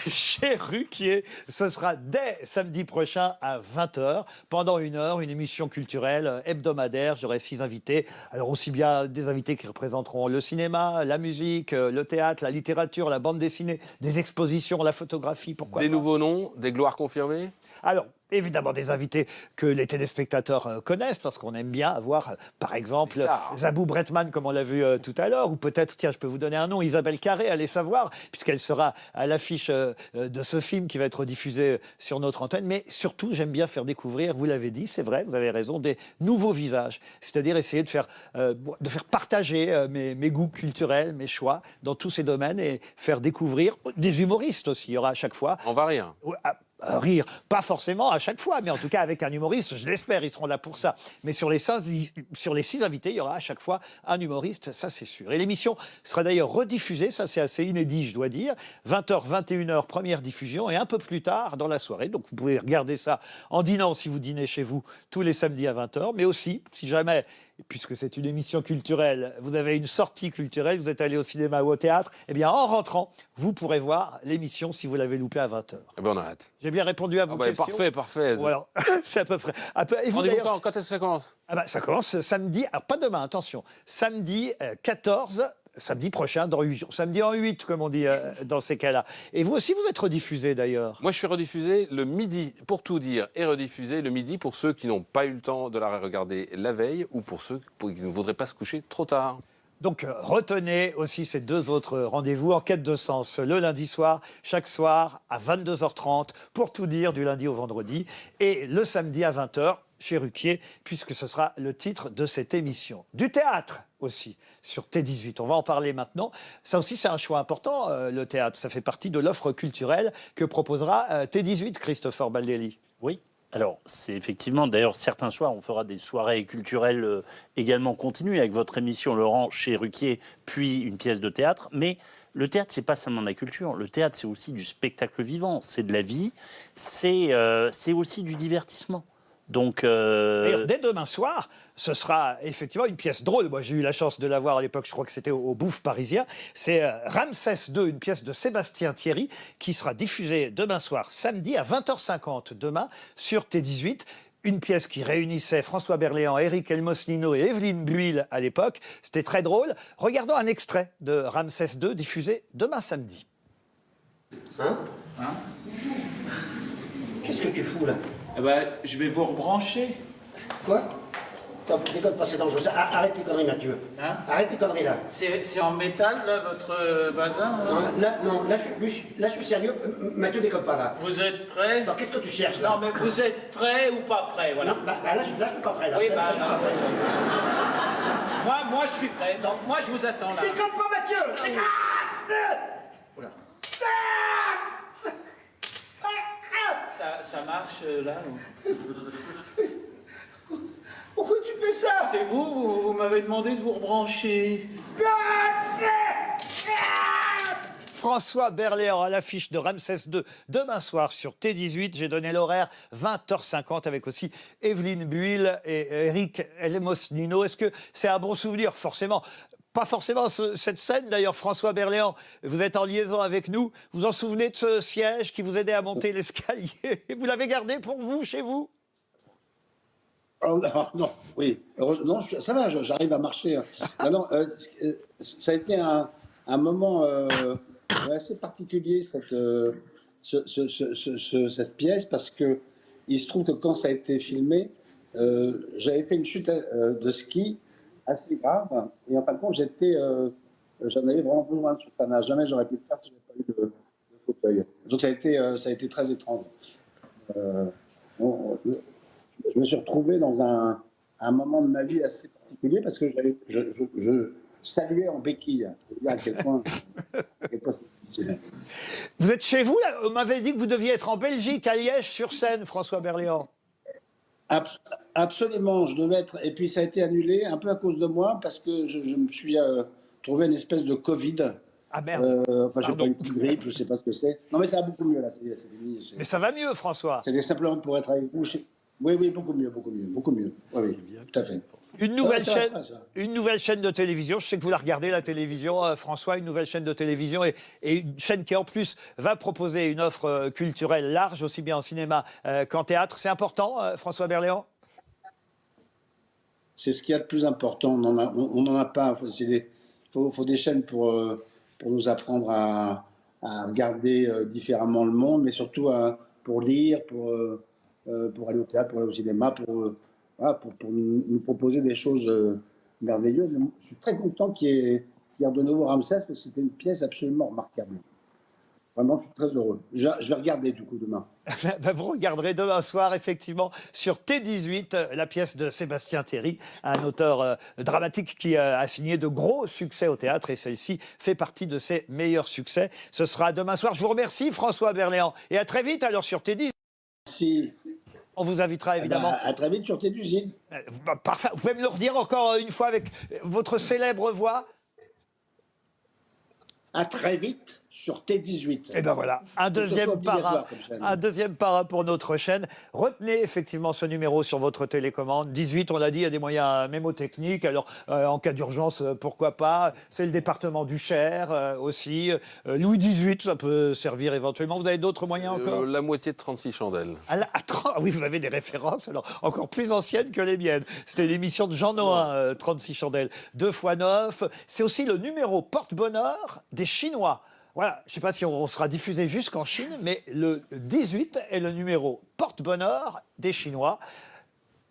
chez Ruquier, ce sera dès samedi prochain à 20h. Pendant 1 heure, une émission culturelle hebdomadaire. J'aurai 6 invités. Alors, aussi bien des invités qui représenteront le cinéma, la musique, le théâtre, la littérature, la bande dessinée, des expositions, la photographie, pourquoi Des pas. nouveaux noms, des gloires confirmées? Alors, évidemment, des invités que les téléspectateurs connaissent, parce qu'on aime bien avoir, par exemple, Zabou Bretman, comme on l'a vu tout à l'heure, ou peut-être, tiens, je peux vous donner un nom, Isabelle Carré, allez savoir, puisqu'elle sera à l'affiche de ce film qui va être diffusé sur notre antenne. Mais surtout, j'aime bien faire découvrir, vous l'avez dit, c'est vrai, vous avez raison, des nouveaux visages. C'est-à-dire essayer de faire partager mes goûts culturels, mes choix dans tous ces domaines, et faire découvrir des humoristes aussi. Il y aura à chaque fois. On va rire. Rire, pas forcément à chaque fois, mais en tout cas avec un humoriste, je l'espère, ils seront là pour ça. Mais sur les 6 invités, il y aura à chaque fois un humoriste, ça c'est sûr. Et l'émission sera d'ailleurs rediffusée, ça c'est assez inédit, je dois dire. 20h, 21h, première diffusion, et un peu plus tard dans la soirée. Donc vous pouvez regarder ça en dînant si vous dînez chez vous tous les samedis à 20h, mais aussi, si jamais, puisque c'est une émission culturelle, vous avez une sortie culturelle, vous êtes allé au cinéma ou au théâtre, eh bien en rentrant, vous pourrez voir l'émission si vous l'avez loupée à 20h. Eh bien on a hâte. J'ai bien répondu à vos questions. Parfait. Voilà, c'est à peu près. Et vous, quand est-ce que ça commence? Ça commence samedi, pas demain, attention, samedi 14, samedi prochain, dans 8 jours. Samedi en 8, comme on dit dans ces cas-là. Et vous aussi, vous êtes rediffusé d'ailleurs. Moi, je suis rediffusé le midi, pour tout dire, et rediffusé le midi pour ceux qui n'ont pas eu le temps de la regarder la veille ou pour ceux qui ne voudraient pas se coucher trop tard. Donc retenez aussi ces 2 autres rendez-vous, Enquête de sens, le lundi soir, chaque soir à 22h30, pour tout dire, du lundi au vendredi, et le samedi à 20h chez Ruquier, puisque ce sera le titre de cette émission. Du théâtre aussi, sur T18. On va en parler maintenant. Ça aussi, c'est un choix important, le théâtre. Ça fait partie de l'offre culturelle que proposera T18, Christopher Baldelli. Oui. Alors, c'est effectivement, d'ailleurs, certains soirs, on fera des soirées culturelles également continues avec votre émission, Laurent, chez Ruquier, puis une pièce de théâtre. Mais le théâtre, c'est pas seulement de la culture. Le théâtre, c'est aussi du spectacle vivant. C'est de la vie. C'est aussi du divertissement. Donc, D'ailleurs, dès demain soir, ce sera effectivement une pièce drôle. Moi, j'ai eu la chance de la voir à l'époque, je crois que c'était au Bouffe parisien. C'est Ramsès II, une pièce de Sébastien Thierry, qui sera diffusée demain soir, samedi, à 20h50, demain, sur T18. Une pièce qui réunissait François Berléand, Éric Elmosnino et Evelyne Buil à l'époque. C'était très drôle. Regardons un extrait de Ramsès II, diffusé demain samedi. Qu'est-ce que tu fous là? Eh ben, je vais vous rebrancher. Quoi? Déconne pas, c'est dangereux. Arrête tes conneries, Mathieu. Hein? Arrête tes conneries là. C'est en métal, là, votre bazin? Là, je suis sérieux. Mathieu, déconne pas là. Vous êtes prêts? Non, qu'est-ce que tu cherches là? Non, mais vous êtes prêts ou pas prêts? Voilà. Non, là, je suis pas prêt là. Oui, Là, je suis pas prêt. moi, je suis prêt. Donc, moi, je vous attends là. Déconne pas, Mathieu! Oula. Ça marche là Pourquoi tu fais ça? C'est vous m'avez demandé de vous rebrancher. François Berléand à l'affiche de Ramsès II demain soir sur T18. J'ai donné l'horaire 20h50 avec aussi Evelyne Buil et Eric Elmosnino. Est-ce que c'est un bon souvenir? Forcément. Pas forcément cette scène, d'ailleurs, François Berléand, vous êtes en liaison avec nous. Vous en souvenez de ce siège qui vous aidait à monter l'escalier? Vous l'avez gardé pour vous, chez vous? Non, oui. Non, ça va, j'arrive à marcher. Non, ça a été un moment assez particulier, cette pièce, parce que il se trouve que quand ça a été filmé, j'avais fait une chute de ski assez grave, et en fin de compte, j'en avais vraiment besoin de ça. Jamais j'aurais pu le faire si je n'avais pas eu le fauteuil. Donc ça a été très étrange. Je me suis retrouvé dans un moment de ma vie assez particulier parce que je saluais en béquille. À quel point c'est difficile. Vous êtes chez vous, là? On m'avait dit que vous deviez être en Belgique, à Liège-sur-Seine, François Berléand. Absolument, je devais être. Et puis ça a été annulé un peu à cause de moi parce que je me suis trouvé une espèce de Covid. Ah merde. Enfin, j'ai pas eu de grippe, je sais pas ce que c'est. Non, mais ça va beaucoup mieux là. C'est fini. Mais ça va mieux, François. C'était simplement pour être avec vous. Oui, beaucoup mieux. Oui, tout à fait. Une nouvelle chaîne de télévision. Je sais que vous la regardez, la télévision, François, une nouvelle chaîne de télévision et une chaîne qui, en plus, va proposer une offre culturelle large, aussi bien en cinéma qu'en théâtre. C'est important, François Berléand? C'est ce qu'il y a de plus important. On n'en a pas. Il faut des chaînes pour nous apprendre à regarder différemment le monde, mais surtout pour lire, pour aller au théâtre, pour aller au cinéma, pour nous proposer des choses merveilleuses. Je suis très content qu'il y ait de nouveau Ramsès, parce que c'était une pièce absolument remarquable. Vraiment, je suis très heureux. Je vais regarder du coup demain. Vous regarderez demain soir, effectivement, sur T18, la pièce de Sébastien Théry, un auteur dramatique qui a signé de gros succès au théâtre, et celle-ci fait partie de ses meilleurs succès. Ce sera demain soir. Je vous remercie, François Berléand, et à très vite alors sur T18. Merci. On vous invitera évidemment. À très vite sur T18. Parfait. Vous pouvez me le redire encore une fois avec votre célèbre voix? À très vite sur T18. Et ben voilà, un deuxième parrain pour notre chaîne. Retenez effectivement ce numéro sur votre télécommande. 18, on l'a dit, il y a des moyens mémotechniques. Alors, en cas d'urgence, pourquoi pas. C'est le département du Cher aussi. Louis XVIII, ça peut servir éventuellement. Vous avez d'autres moyens encore? La moitié de 36 chandelles. Oui, vous avez des références, alors encore plus anciennes que les miennes. C'était l'émission de Jean Noin, 36 chandelles. 2 x 9. C'est aussi le numéro porte-bonheur des Chinois. Voilà, je ne sais pas si on sera diffusé jusqu'en Chine, mais le 18 est le numéro porte-bonheur des Chinois.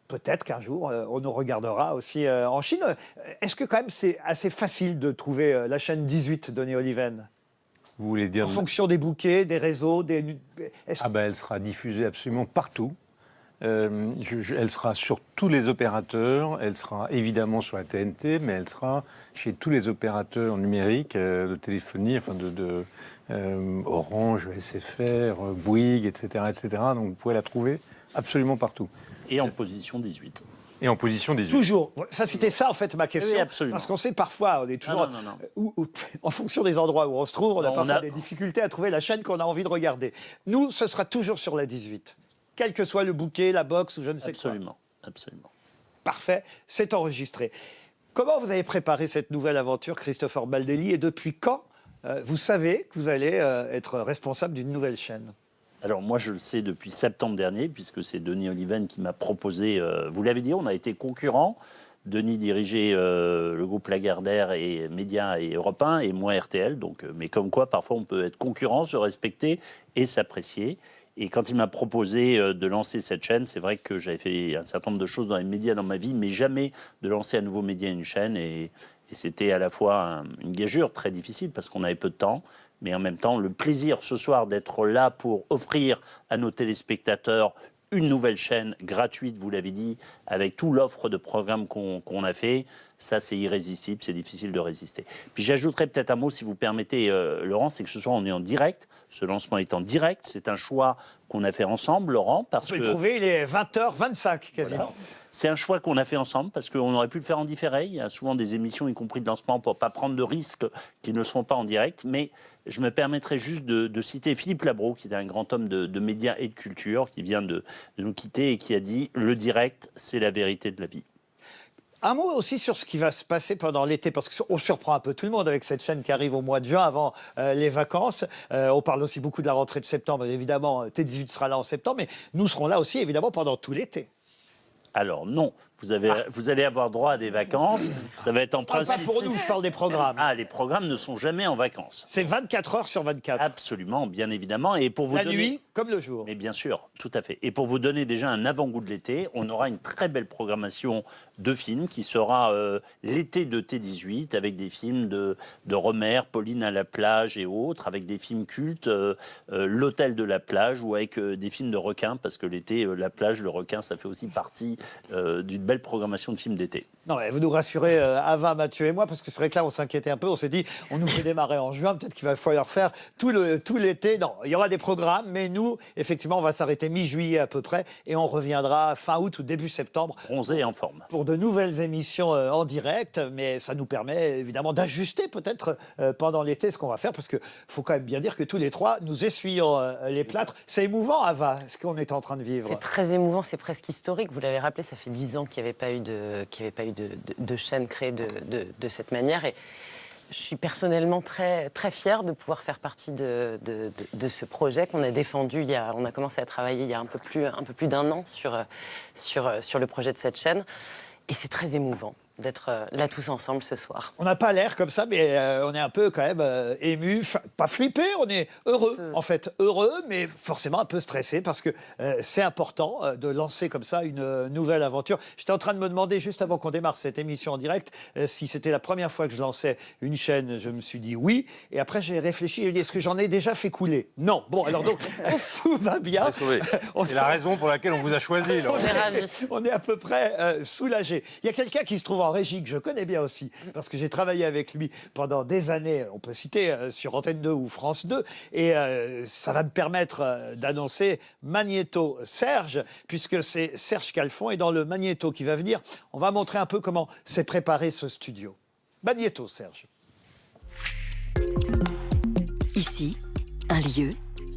Peut-être qu'un jour, on nous regardera aussi en Chine. Est-ce que quand même c'est assez facile de trouver la chaîne 18, Denis Oliven? Vous voulez dire... En fonction des bouquets, des réseaux, des... elle sera diffusée absolument partout. Elle sera sur tous les opérateurs, elle sera évidemment sur la TNT, mais elle sera chez tous les opérateurs numériques de téléphonie, enfin Orange, SFR, Bouygues, etc., etc. Donc vous pouvez la trouver absolument partout. Et en position 18. Et en position 18. Toujours. Ça, c'était ça, en fait, ma question. Oui, absolument. Parce qu'on sait parfois, on est toujours... en fonction des endroits où on se trouve, on a parfois des difficultés à trouver la chaîne qu'on a envie de regarder. Nous, ce sera toujours sur la 18. Quel que soit le bouquet, la box ou je ne sais quoi. Absolument. Parfait, c'est enregistré. Comment vous avez préparé cette nouvelle aventure, Christopher Baldelli, et depuis quand vous savez que vous allez être responsable d'une nouvelle chaîne? Alors moi, je le sais depuis septembre dernier, puisque c'est Denis Oliven qui m'a proposé... vous l'avez dit, on a été concurrents. Denis dirigeait le groupe Lagardère et Média et Europe 1, et moi RTL. Donc, mais comme quoi, parfois, on peut être concurrent, se respecter et s'apprécier. Et quand il m'a proposé de lancer cette chaîne, c'est vrai que j'avais fait un certain nombre de choses dans les médias dans ma vie, mais jamais de lancer un nouveau média, une chaîne. Et c'était à la fois une gageure très difficile parce qu'on avait peu de temps, mais en même temps, le plaisir ce soir d'être là pour offrir à nos téléspectateurs une nouvelle chaîne gratuite, vous l'avez dit, avec toute l'offre de programmes qu'on a fait, ça c'est irrésistible, c'est difficile de résister. Puis j'ajouterais peut-être un mot, si vous permettez, Laurent, c'est que ce soir on est en direct, ce lancement est en direct, c'est un choix qu'on a fait ensemble, Laurent, parce que... Vous pouvez le trouver, il est 20h25 quasiment. Voilà. C'est un choix qu'on a fait ensemble parce qu'on aurait pu le faire en différé. Il y a souvent des émissions, y compris de lancement, pour ne pas prendre de risques qui ne se font pas en direct. Mais je me permettrai juste de citer Philippe Labro, qui est un grand homme de médias et de culture, qui vient de nous quitter et qui a dit « Le direct, c'est la vérité de la vie ». Un mot aussi sur ce qui va se passer pendant l'été, parce qu'on surprend un peu tout le monde avec cette chaîne qui arrive au mois de juin, avant les vacances. On parle aussi beaucoup de la rentrée de septembre, évidemment, T18 sera là en septembre, mais nous serons là aussi, évidemment, pendant tout l'été. Alors non, vous allez avoir droit à des vacances, ça va être en principe... Pas pour nous, je parle des programmes. Ah, les programmes ne sont jamais en vacances. C'est 24 heures sur 24. Absolument, bien évidemment. Et pour vous la nuit comme le jour. Mais bien sûr, tout à fait. Et pour vous donner déjà un avant-goût de l'été, on aura une très belle programmation de films qui sera l'été de T18, avec des films de Romer, Pauline à la plage et autres, avec des films cultes, L'Hôtel de la plage, ou avec des films de requins, parce que l'été, la plage, le requin, ça fait aussi partie d'une belle programmation de films d'été. Non, mais vous nous rassurez, Ava, Mathieu et moi, parce que c'est vrai que là, on s'inquiétait un peu. On s'est dit, on nous fait démarrer en juin, peut-être qu'il va falloir faire tout l'été. Non, il y aura des programmes, mais nous, effectivement, on va s'arrêter mi-juillet à peu près, et on reviendra fin août ou début septembre. Bronzé et en forme. Pour de nouvelles émissions en direct, mais ça nous permet évidemment d'ajuster peut-être pendant l'été ce qu'on va faire, parce qu'il faut quand même bien dire que tous les trois, nous essuyons les plâtres. C'est émouvant, Ava, ce qu'on est en train de vivre. C'est très émouvant, c'est presque historique. Vous l'avez rappelé, ça fait 10 ans qu'il n'y avait pas eu de chaîne créée de cette manière. Et je suis personnellement très, très fière de pouvoir faire partie de ce projet qu'on a défendu. On a commencé à travailler il y a un peu plus d'un an sur le projet de cette chaîne. Et c'est très émouvant d'être là tous ensemble ce soir. On n'a pas l'air comme ça, mais on est un peu quand même ému, pas flippé, on est heureux, en fait, heureux, mais forcément un peu stressé, parce que c'est important de lancer comme ça une nouvelle aventure. J'étais en train de me demander, juste avant qu'on démarre cette émission en direct, si c'était la première fois que je lançais une chaîne. Je me suis dit oui, et après j'ai réfléchi, et dit, est-ce que j'en ai déjà fait couler? Non. Bon, alors donc, tout va bien. C'est la raison pour laquelle on vous a choisi. On est à peu près soulagés. Il y a quelqu'un qui se trouve en régie, que je connais bien aussi, parce que j'ai travaillé avec lui pendant des années, on peut citer sur Antenne 2 ou France 2, et ça va me permettre d'annoncer Magnéto Serge, puisque c'est Serge Calfon, et dans le Magnéto qui va venir, on va montrer un peu comment s'est préparé ce studio. Magnéto Serge. Ici, un lieu,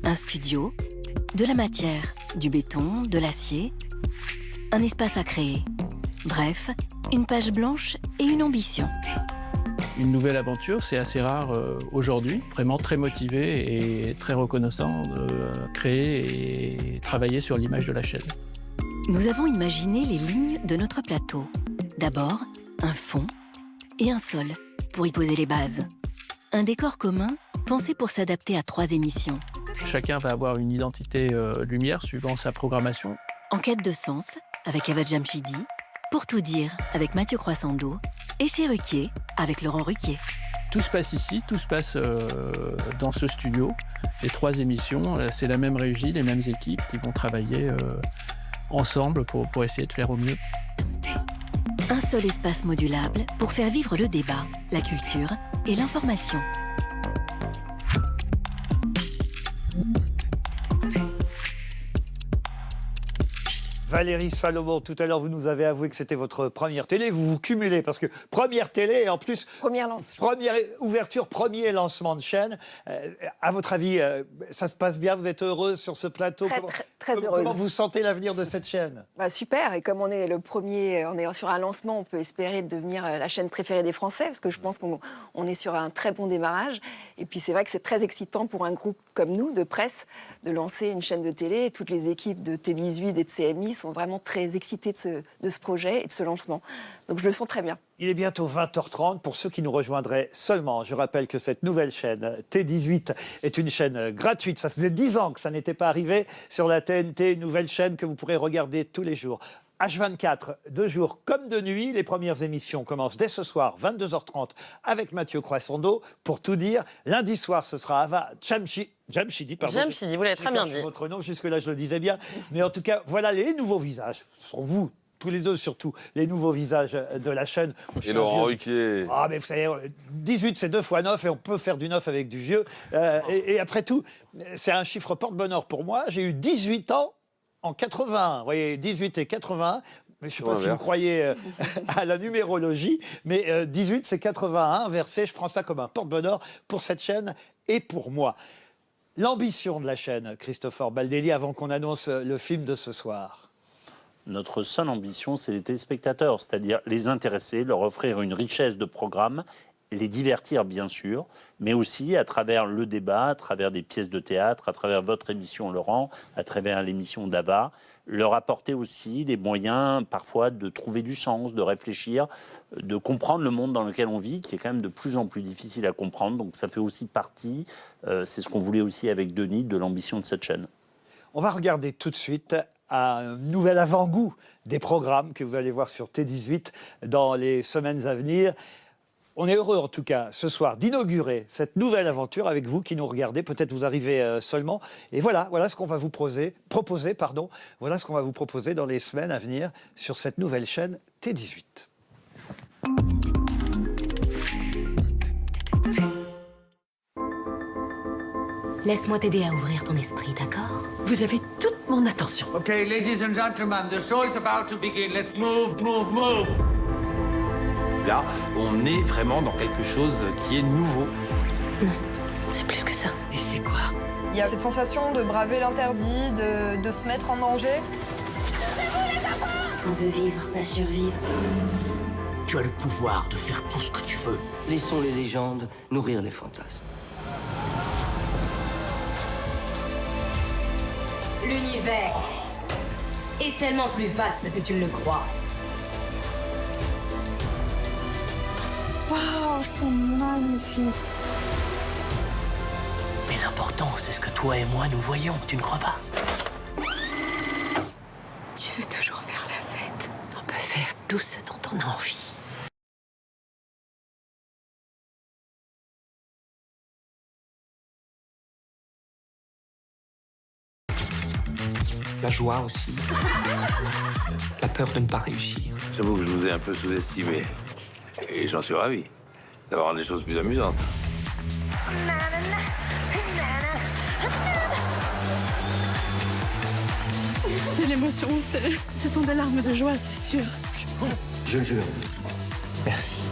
un studio, de la matière, du béton, de l'acier, un espace à créer. Bref, une page blanche et une ambition. Une nouvelle aventure, c'est assez rare aujourd'hui. Vraiment très motivé et très reconnaissant de créer et travailler sur l'image de la chaîne. Nous avons imaginé les lignes de notre plateau. D'abord, un fond et un sol pour y poser les bases. Un décor commun pensé pour s'adapter à 3 émissions. Chacun va avoir une identité lumière suivant sa programmation. En quête de sens, avec Ava Jamshidi. Pour tout dire, avec Mathieu Croissando, et chez Ruquier, avec Laurent Ruquier. Tout se passe ici, tout se passe dans ce studio. Les 3 émissions, c'est la même régie, les mêmes équipes qui vont travailler ensemble pour essayer de faire au mieux. Un seul espace modulable pour faire vivre le débat, la culture et l'information. Valérie Salomon, tout à l'heure, vous nous avez avoué que c'était votre première télé. Vous vous cumulez, parce que première télé, et en plus, première ouverture, premier lancement de chaîne. À votre avis, ça se passe bien? Vous êtes heureuse sur ce plateau? Très heureuse. Comment vous sentez l'avenir de cette chaîne? Super, et comme on est le premier, on est sur un lancement, on peut espérer devenir la chaîne préférée des Français, parce que je pense qu'on est sur un très bon démarrage. Et puis c'est vrai que c'est très excitant pour un groupe comme nous, de presse, de lancer une chaîne de télé. Toutes les équipes de T18 et de CMI sont vraiment très excités de ce projet et de ce lancement. Donc je le sens très bien. Il est bientôt 20h30 pour ceux qui nous rejoindraient seulement. Je rappelle que cette nouvelle chaîne T18 est une chaîne gratuite. Ça faisait 10 ans que ça n'était pas arrivé sur la TNT, une nouvelle chaîne que vous pourrez regarder tous les jours. H24, de jour comme de nuit. Les premières émissions commencent dès ce soir, 22h30, avec Mathieu Croissando. Pour tout dire, lundi soir, ce sera Ava Jamshidi, pardon. Jamshidi, vous l'avez très bien dit. Votre nom, jusque-là, je le disais bien. Mais en tout cas, voilà les nouveaux visages. Ce sont vous, tous les deux surtout, les nouveaux visages de la chaîne. Et Laurent Ruquier. Ah, mais vous savez, 18, c'est 2 fois 9, et on peut faire du 9 avec du vieux. Et après tout, c'est un chiffre porte-bonheur pour moi. J'ai eu 18 ans en 81. Vous voyez, 18 et 81. Mais je ne sais pas si vous croyez à la numérologie, mais 18, c'est 81 inversé. Je prends ça comme un porte-bonheur pour cette chaîne et pour moi. L'ambition de la chaîne, Christopher Baldelli, avant qu'on annonce le film de ce soir. Notre seule ambition, c'est les téléspectateurs, c'est-à-dire les intéresser, leur offrir une richesse de programmes, les divertir bien sûr, mais aussi à travers le débat, à travers des pièces de théâtre, à travers votre émission Laurent, à travers l'émission d'Ava, leur apporter aussi les moyens parfois de trouver du sens, de réfléchir, de comprendre le monde dans lequel on vit, qui est quand même de plus en plus difficile à comprendre. Donc ça fait aussi partie, c'est ce qu'on voulait aussi avec Denis, de l'ambition de cette chaîne. On va regarder tout de suite un nouvel avant-goût des programmes que vous allez voir sur T18 dans les semaines à venir. On est heureux en tout cas ce soir d'inaugurer cette nouvelle aventure avec vous qui nous regardez. Peut-être vous arrivez seulement. Et voilà ce qu'on va vous proposer. Voilà ce qu'on va vous proposer dans les semaines à venir sur cette nouvelle chaîne T18. Laisse-moi t'aider à ouvrir ton esprit, d'accord? Vous avez toute mon attention. Okay, ladies and gentlemen, the show is about to begin. Let's move, move, move. Là, on est vraiment dans quelque chose qui est nouveau. Non, c'est plus que ça. Et c'est quoi? Il y a cette sensation de braver l'interdit, de se mettre en danger. On veut vivre, pas survivre. Tu as le pouvoir de faire tout ce que tu veux. Laissons les légendes nourrir les fantasmes. L'univers est tellement plus vaste que tu ne le crois. Waouh, c'est magnifique. Mais l'important, c'est ce que toi et moi nous voyons, tu ne crois pas? Tu veux toujours faire la fête. On peut faire tout ce dont on a envie. La joie aussi. La peur de ne pas réussir. J'avoue que je vous ai un peu sous-estimé. Et j'en suis ravi. Ça va rendre les choses plus amusantes. C'est l'émotion, ce sont des larmes de joie, c'est sûr. Je le jure. Merci.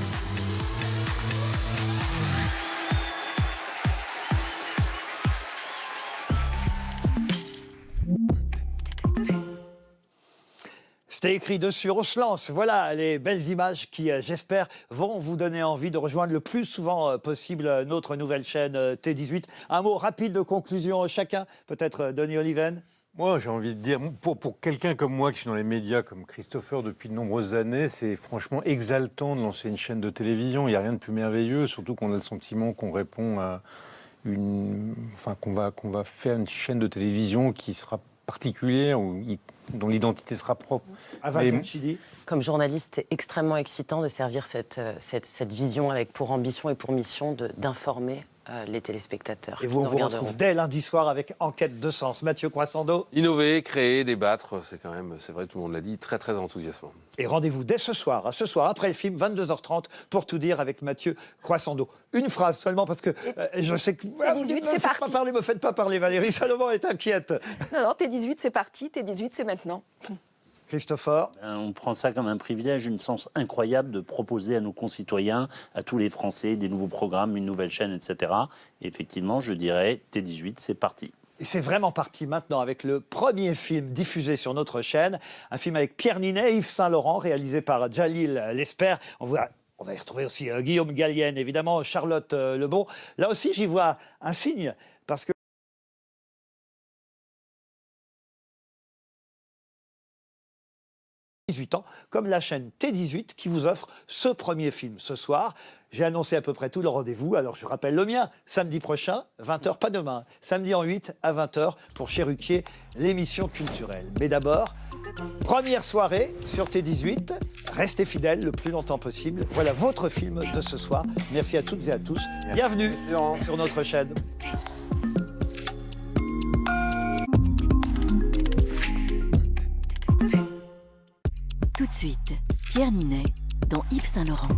C'était écrit dessus, on se lance. Voilà les belles images qui, j'espère, vont vous donner envie de rejoindre le plus souvent possible notre nouvelle chaîne T18. Un mot rapide de conclusion chacun, peut-être Denis Oliven. Moi, j'ai envie de dire, pour quelqu'un comme moi qui suis dans les médias, comme Christopher depuis de nombreuses années, c'est franchement exaltant de lancer une chaîne de télévision. Il n'y a rien de plus merveilleux, surtout qu'on a le sentiment qu'on répond à qu'on va faire une chaîne de télévision qui sera particulière, dont l'identité sera propre. Comme journaliste, c'est extrêmement excitant de servir cette vision avec pour ambition et pour mission d'informer les téléspectateurs. Et vous, on vous retrouve dès lundi soir avec Enquête de sens. Mathieu Croissando. Innover, créer, débattre, c'est vrai, tout le monde l'a dit, très très enthousiasmant. Et rendez-vous dès ce soir, après le film, 22h30, pour tout dire avec Mathieu Croissando. Une phrase seulement, parce que je sais que... T18, c'est parti. Ne me faites pas parler, Valérie Salomon est inquiète. Non, T18, c'est parti, T18, c'est maintenant. Christopher. On prend ça comme un privilège, une chance incroyable de proposer à nos concitoyens, à tous les Français, des nouveaux programmes, une nouvelle chaîne, etc. Et effectivement, je dirais, T18, c'est parti. Et c'est vraiment parti maintenant avec le premier film diffusé sur notre chaîne, un film avec Pierre Ninet, Yves Saint-Laurent, réalisé par Djalil Lesper. On va y retrouver aussi Guillaume Gallienne, évidemment, Charlotte Lebon. Là aussi, j'y vois un signe, parce que 18 ans, comme la chaîne T18 qui vous offre ce premier film ce soir. J'ai annoncé à peu près tout le rendez-vous, alors je rappelle le mien, samedi prochain, 20h, pas demain, samedi en 8 à 20h pour Chéruquier, l'émission culturelle. Mais d'abord, première soirée sur T18, restez fidèles le plus longtemps possible. Voilà votre film de ce soir. Merci à toutes et à tous. Bienvenue sur notre chaîne. Tout de suite, Pierre Ninet dans Yves Saint Laurent.